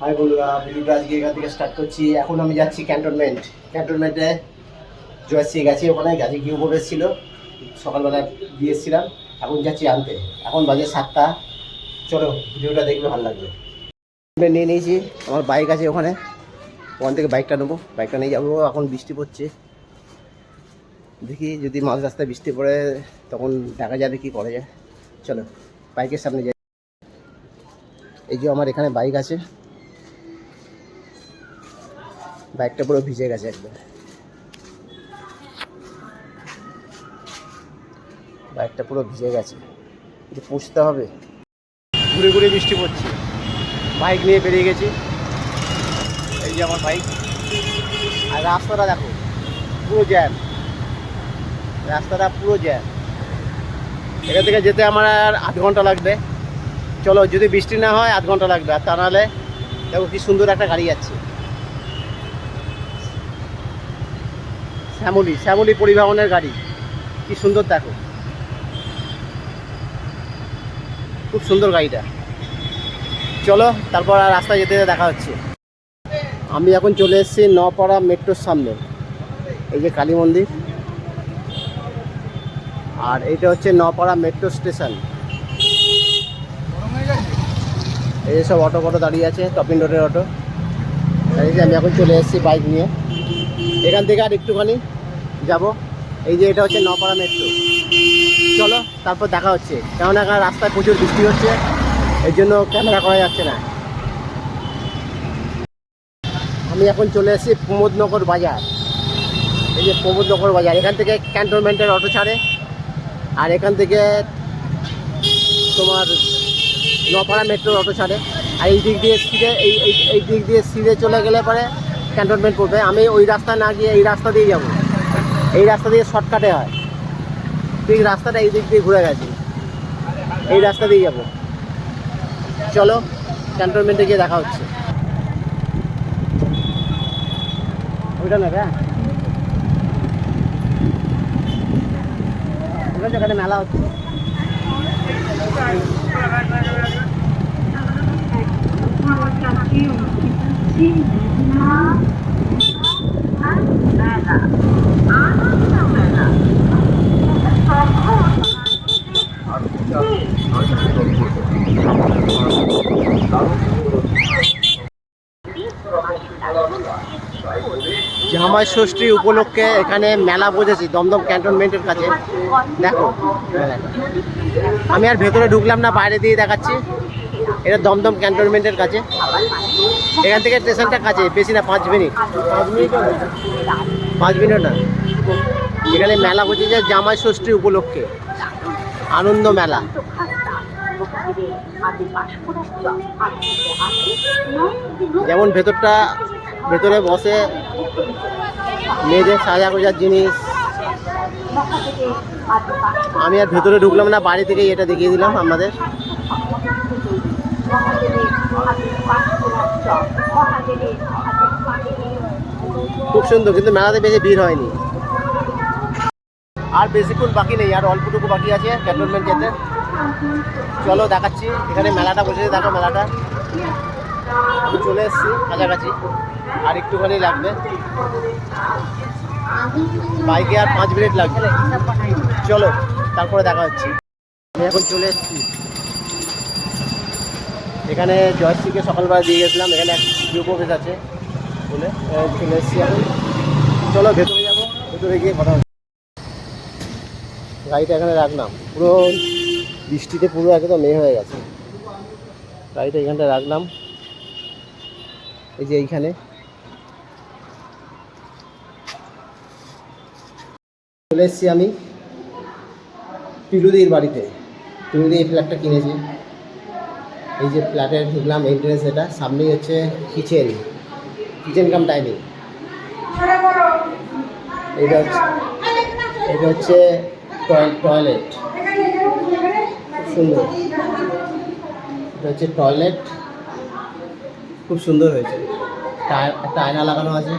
High বন্ধুরা, ভিডিওটা আজকে এখান থেকে স্টার্ট করছি। এখন আমি যাচ্ছি ক্যান্টনমেন্টে জয়শ্রী গেছি, ওখানে গাড়ি গিয়ে উপরে ছিল, সকালবেলা দিয়েছিলাম। এখন যাচ্ছি আনতে, এখন বাজে 7টা। চলো ভিডিওটা দেখলে ভালো লাগবে। নিয়ে নিয়েছি, আমার বাইক আছে ওখানে, ওখান থেকে বাইকটা নেবো, বাইকটা নিয়ে যাবো। এখন বৃষ্টি পড়ছে, দেখি যদি মাঝ রাস্তায় বৃষ্টি পড়ে তখন দেখা যাবে কি করা যায়। চলো বাইকের সামনে যাই। এই যে আমার এখানে বাইক আছে, বাইকটা পুরো ভিজে গেছে একদম, বাইকটা পুরো ভিজে গেছে, একটু পুষতে হবে। ঘুরে ঘুরে বৃষ্টি পড়ছে, বাইক নিয়ে বেরিয়ে গেছি। এই যে আমার বাইক, আর রাস্তাটা দেখো পুরো জ্যাম, রাস্তাটা পুরো জ্যাম। এখান থেকে যেতে আমার আর 8 ঘন্টা লাগবে। চলো, যদি বৃষ্টি না হয় 8 ঘন্টা লাগবে, আর তা নাহলে দেখো কি সুন্দর একটা গাড়ি যাচ্ছে, শ্যামলী পরিবহনের গাড়ি, কি সুন্দর দেখো, খুব সুন্দর গাড়িটা। চলো তারপর আর রাস্তায় যেতে যেতে দেখা হচ্ছে। আমি এখন চলে এসেছি নপাড়া মেট্রোর সামনে। এই যে কালী মন্দির, আর এইটা হচ্ছে নপাড়া মেট্রো স্টেশন। এই সব অটো দাঁড়িয়ে আছে, টপিং রোডের অটো। এই যে আমি এখন চলে এসেছি বাইক নিয়ে, এখান থেকে আর একটুখানি যাব। এই যে এটা হচ্ছে নপাড়া মেট্রো। চলো তারপর দেখা হচ্ছে, কেননা রাস্তায় প্রচুর বৃষ্টি হচ্ছে, এই জন্য ক্যামেরা করা যাচ্ছে না। আমি এখন চলে এসেছি প্রমোদনগর বাজার। এই যে প্রমোদনগর বাজার, এখান থেকে ক্যান্টনমেন্টের অটো ছাড়ে, আর এখান থেকে তোমার নপাড়া মেট্রোর অটো ছাড়ে। আর এই দিক দিয়ে সিধে এই দিক দিয়ে সিধে চলে গেলে পরে ক্যান্টনমেন্ট পড়বে। আমি ওই রাস্তা না গিয়ে এই রাস্তা দিয়ে যাব, এই রাস্তা দিয়ে শর্টকাটে হয়, ঠিক রাস্তাটা এই দিক দিয়ে ঘুরে গেছে, এই রাস্তা দিয়ে যাব। চলো ক্যান্টনমেন্টে গিয়ে দেখা হচ্ছে। ওইটা না, হ্যাঁ ওটা যেখানে মেলা হচ্ছে। জামাই ষষ্ঠী উপলক্ষে এখানে মেলা বসেছি দমদম ক্যান্টনমেন্টের কাছে, দেখো মেলাটা। আমি আর ভেতরে ঢুকলাম না, বাইরে দিয়ে দেখাচ্ছি। এটা দমদম ক্যান্টনমেন্টের কাছে, এখান থেকে স্টেশনটা কাছে, বেশি না, 5 মিনিট, 5 মিনিট না। এখানে মেলা বসেছে জামাই ষষ্ঠী উপলক্ষে, আনন্দ মেলা। যেমন ভেতরে বসে মেয়েদের সাজা গোজার জিনিস। আমি আর ভেতরে ঢুকলাম না, বাড়ি থেকেই এটা দেখিয়ে দিলাম আপনাদের। খুব সুন্দর, কিন্তু মেলাতে বেশি ভিড় হয়নি। আর বেশিক্ষণ বাকি নেই, আর অল্পটুকু বাকি আছে ক্যান্টনমেন্ট যেতে। চলো দেখাচ্ছি, এখানে মেলাটা বসেছে, দেখো মেলাটা। আমি চলে এসেছি কাছাকাছি, আর একটুখানি লাগবে, বাইকে আর 5 মিনিট লাগবে। চলো তারপরে দেখা হচ্ছে। আমি এখন চলে এসেছি এখানে, জয়শ্রীকে সকালবেলা দিয়ে গেছিলাম, এখানে এক গ্রুপ অফিস আছে বলে চলে এসেছি এখন। চলো ভেতরে যাবো, ভেতরে গিয়ে কথা হচ্ছে। গাড়িটা এখানে রাখলাম, পুরো বৃষ্টিতে পুরো একদম হয়ে গেছে। গাড়িটা এখানটা রাখলাম, এই যে এইখানে। চলে এসেছি আমি পিলুদির বাড়িতে। পিলুদি এই ফ্ল্যাটটা কিনেছি। এই যে ফ্ল্যাটে ঢুকলাম, এন্ট্রেন্স এটা, সামনেই হচ্ছে কিচেন কাম ডাইনিং। এটা হচ্ছে টয়লেট, খুব সুন্দর। এটা হচ্ছে টয়লেট, খুব সুন্দর হয়েছে, একটা আয়না লাগানো আছে।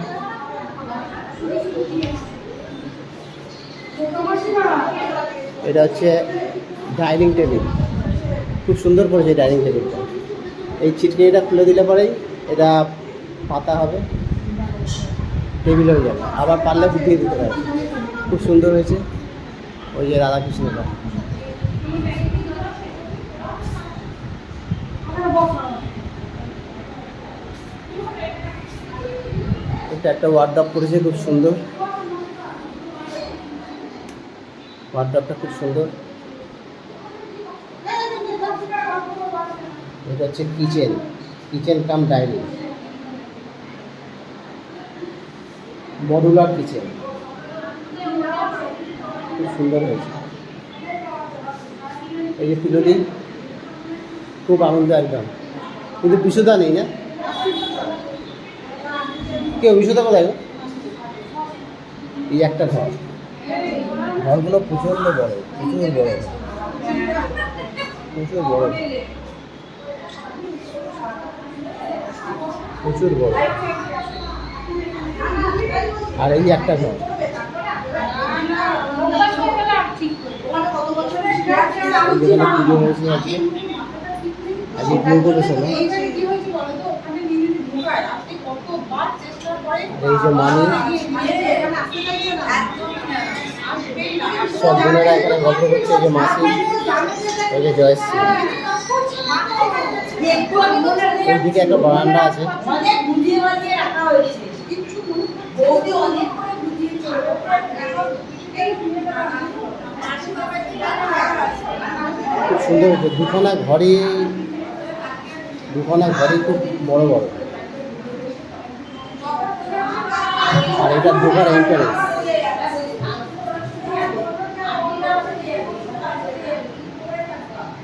এটা হচ্ছে ডাইনিং টেবিল, খুব সুন্দর করেছে ডাইনিং টেবিলটা। এই ছিটকিনিটা খুলে দিলে পরেই এটা পাতা হবে, টেবিল হয়ে যাবে, আবার পারলে ফুটিয়ে দিতে পারে। খুব সুন্দর হয়েছে। ওই যে রাধাকৃষ্ণটা, এটা একটা ওয়ার্ড্রপ করেছে, খুব সুন্দর। ওয়ার্ড্রপটা খুব সুন্দর। এটা হচ্ছে kitchen, kitchen cum dining, modular kitchen, খুব সুন্দর হয়েছে। এই যে পিলোটি, খুব আনন্দ একদম। কিন্তু বিশুদ্ধা নেই না, কেউ বিশুদ্ধা কোথায় গো? এই একটা ঘর, ঘরগুলো প্রচণ্ড বড়, প্রচুর বড়, প্রচুর বড়, প্রচুর বড়। আর এই একটা ঘর, যেখানে পুজো হয়েছে আজকে, আজকে গৃহপ্রবেশ হলো। এই যে মামি, সব বোনেরা এখানে গল্প করছে। এই যে মাসি, এই যে জয়শ্রী। এইদিকে একটা বারান্দা আছে। খুব সুন্দর হয়েছে। দুখানা ঘরই খুব বড় বড়। আর এটা ঢোকার এন্ট্রান্স।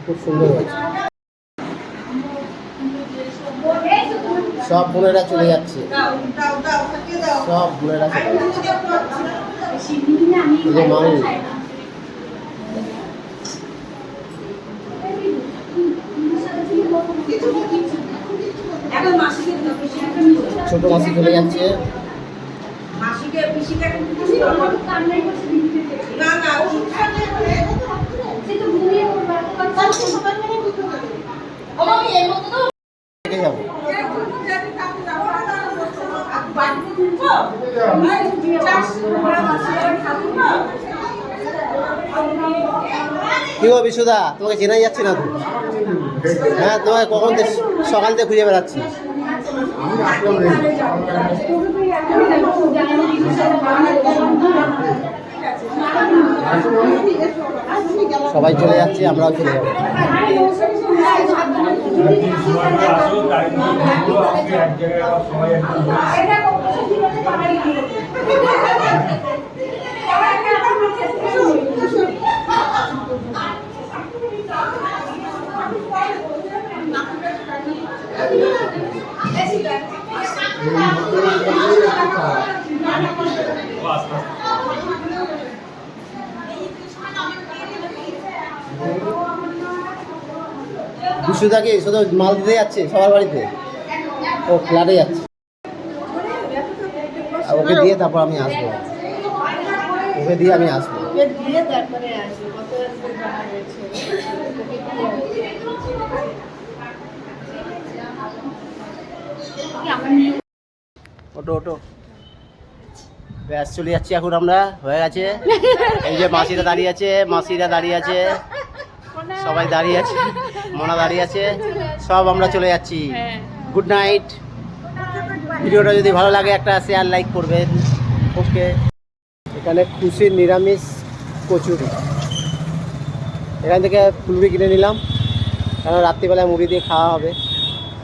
খুব সুন্দর হয়েছে। সব বোনেরা চলে যাচ্ছে, সব বোনেরা চলে যাচ্ছে। এই যে মামি, ছোট মাসি চলে যাচ্ছে। যাবো কি গো বিশুদা, তোমাকে চেনাই যাচ্ছে না তো? হ্যাঁ, তোমাকে কখন সকাল থেকে খুঁজে বেড়াচ্ছি। সবাই চলে যাচ্ছে, আমরাও চলে যাবো। বিশুদাকে শুধু মাল দিতে যাচ্ছে সবার বাড়িতে, ও ফ্ল্যাটে যাচ্ছে। ওকে দিয়ে তারপর আমি আসবো, ওকে দিয়ে আমি আসবো। ওটো ওটো, ব্যাস চলে যাচ্ছি এখন আমরা, হয়ে গেছে। এই যে মাসিরা দাঁড়িয়ে আছে, মাসিরা দাঁড়িয়ে আছে, সবাই দাঁড়িয়ে আছে, মোনা দাঁড়িয়ে আছে, সব আমরা চলে যাচ্ছি। Good night. ভিডিওটা যদি ভালো লাগে একটা শেয়ার লাইক করবেন। ওকে। এখানে খুশির নিরামিষ কচুরি, এখান থেকে ফুলবি কিনে নিলাম, কারণ রাত্রিবেলায় মুড়ি দিয়ে খাওয়া হবে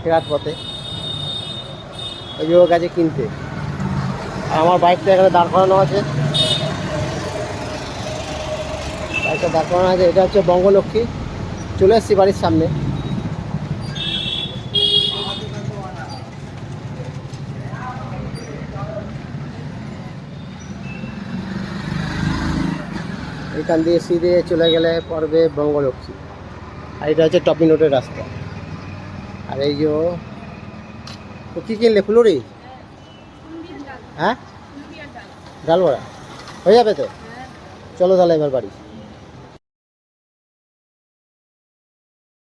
ফেরার পথে। ওই যে ওর কাছে কিনতে। আর আমার বাইকটা এখানে দাঁড় করানো আছে, বাইকটা দাঁড় করানো আছে। এটা হচ্ছে বঙ্গলক্ষ্মী। চলে এসেছি বাড়ির সামনে। এখান দিয়ে সিধে চলে গেলে পড়বে বঙ্গলক্ষ্মী। আর এটা হচ্ছে টপিনোটের রাস্তা। আর এই যে তো কী কিনলে? ফুলুরি? হ্যাঁ, ডাল বড়া হয়ে যাবে তো। চলো তাহলে এবার বাড়ি।